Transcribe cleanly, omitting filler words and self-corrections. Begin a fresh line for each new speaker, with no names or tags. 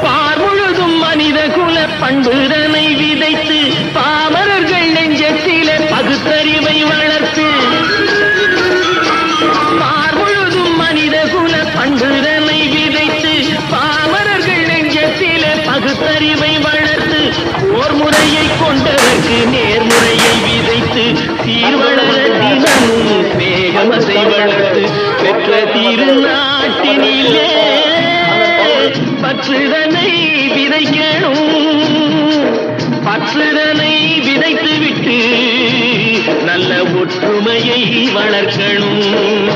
பார் முழுதும் மனித குல பண்புதனை விதைத்து பாமரர்கள் நெஞ்சத்திலே பகுத்தறிவை வளர்த்து பார் முழுதும் மனித குல பண்புதனை விதைத்து பாமரர்கள் நெஞ்சத்திலே பகுத்தறிவை வளர்த்து ஓர் முறையை கொண்டதற்கு நேர்முறையை விதைத்து சீர்வளர தினமும் வேகமதை வளர்த்து பெற்ற திருநாட்டினிலே பற்றுதனை விதைக்கணும் பற்றுதனை விதைத்து விட்டு நல்ல ஒற்றுமையை வளர்க்கணும்